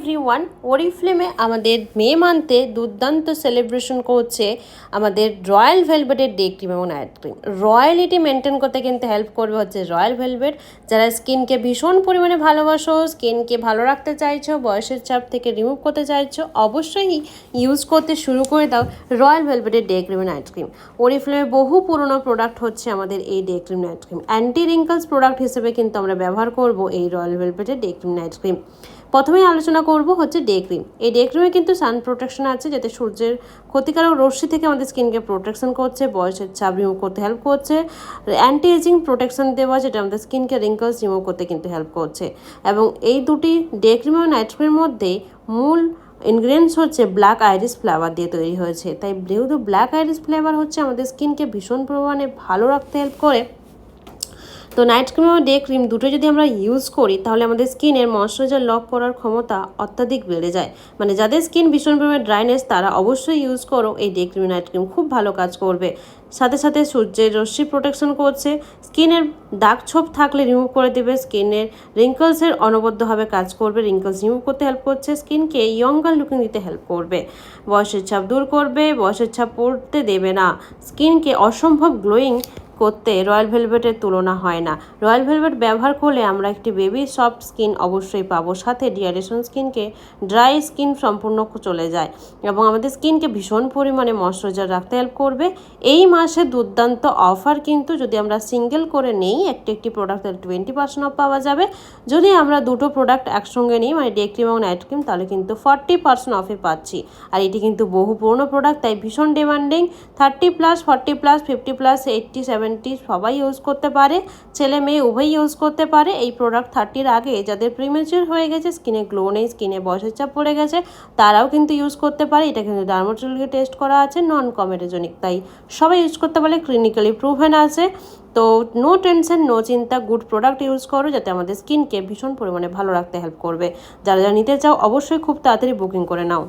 Everyone, ওরিফ্লেমে আমাদের মে মান্থে দুর্দান্ত celebration করছে আমাদের রয়্যাল ভেলভেটের ডে ক্রিম এবং নাইট ক্রিম। রয়্যালিটি মেনটেন করতে কিন্তু হেল্প করবে হচ্ছে রয়্যাল ভেলভেট। যারা স্কিনকে ভীষণ পরিমাণে ভালোবাসো, স্কিনকে ভালো রাখতে চাইছো, বয়সের চাপ থেকে রিমুভ করতে চাইছো, অবশ্যই ইউজ করতে শুরু করে দাও রয়্যাল ভেলভেটের ডে ক্রিম নাইট ক্রিম। ওরিফ্লেমে বহু পুরনো প্রোডাক্ট হচ্ছে আমাদের এই day cream night cream. Anti wrinkles product হিসেবে কিন্তু আমরা ব্যবহার করব এই রয়্যাল ভেলভেটের ডে ক্রিম নাইট ক্রিম। প্রথমেই আলোচনা করব হচ্ছে ডে ক্রিম। এই ডে ক্রিমে কিন্তু সান প্রোটেকশন আছে, যাতে সূর্যের ক্ষতিকারক রশ্মি থেকে আমাদের স্কিনকে প্রোটেকশন করছে, বয়সের চাপ রিমুভ করতে হেল্প করছে, অ্যান্টি এজিং প্রোটেকশন দেওয়া, যেটা আমাদের স্কিনকে রিঙ্কলস রিমুভ করতে কিন্তু হেল্প করছে। এবং এই দুটি ডে ক্রিম এবং নাইট ক্রিমের মধ্যে মূল ইনগ্রেডিয়েন্টস হচ্ছে ব্ল্যাক আইরিস ফ্লেভার দিয়ে তৈরি হয়েছে। তাই যেহেতু ব্ল্যাক আইরিস ফ্লেভার হচ্ছে আমাদের স্কিনকে ভীষণ পরিমাণে ভালো রাখতে হেল্প করে, তো নাইট ক্রিম এবং ডে ক্রিম দুটো যদি আমরা ইউজ করি তাহলে আমাদের স্কিনের ময়শ্চারাইজার লক করার ক্ষমতা অত্যাধিক বেড়ে যায়। মানে যাদের স্কিন ভীষণ পরিমাণে ড্রাইনেস তারা অবশ্যই ইউজ করো এই ডে ক্রিম নাইট ক্রিম, খুব ভালো কাজ করবে। সাথে সাথে সূর্যের রশ্মি প্রোটেকশন করছে, স্কিনের দাগ ছোপ থাকলে রিমুভ করে দেবে, স্কিনের রিঙ্কলসের অনবদ্যভাবে কাজ করবে, রিঙ্কলস রিমুভ করতে হেল্প করছে, স্কিনকে ইয়ঙ্গার লুকিং দিতে হেল্প করবে, বয়সের ছাপ দূর করবে, বয়সের ছাপ পড়তে দেবে না, স্কিনকে অসম্ভব গ্লোয়িং করতে রয়্যাল ভেলভেটের তুলনা হয় না। রয়্যাল ভেলভেট ব্যবহার করলে আমরা একটি বেবি সফট স্কিন অবশ্যই পাবো, সাথে ডিহাইড্রেশন স্কিনকে ড্রাই স্কিন সম্পূর্ণ চলে যায় এবং আমাদের স্কিনকে ভীষণ পরিমাণে ময়শ্চারাইজার রাখতে হেল্প করবে। এই মাসে দুর্দান্ত অফার, কিন্তু যদি আমরা সিঙ্গেল করে নেই একটি প্রোডাক্টের 20% অফ পাওয়া যাবে। যদি আমরা দুটো প্রোডাক্ট একসঙ্গে নিই, মানে ডে ক্রিম এবং নাইট ক্রিম, তাহলে কিন্তু 40% অফে পাচ্ছি। আর এটি কিন্তু বহু পুরনো প্রোডাক্ট, তাই ভীষণ ডিমান্ডিং। 30+, 40+, 50+, 80, 70 সবাই ইউজ করতে পারে, ছেলে মেয়ে উভয়ই ইউজ করতে পারে। এই প্রোডাক্ট 30-র আগে যাদের প্রিমেচিউর হয়ে গেছে, স্কিনে গ্লো নেই, স্কিনে বয়সের চাপ পড়ে গেছে, তারাও কিন্তু ইউজ করতে পারে। এটা কিন্তু ডার্মাটোলজিকে টেস্ট করা আছে, নন কমেডোজেনিক, তাই সবাই ইউজ করতে পারে, ক্লিনিক্যালি প্রুভেন আছে। তো নো টেনশন, নো চিন্তা, গুড প্রোডাক্ট ইউজ করো যাতে আমাদের স্কিনকে ভীষণ পরিমাণে ভালো রাখতে হেল্প করবে। যারা যারা নিতে চাও অবশ্যই খুব তাড়াতাড়ি বুকিং করে নাও।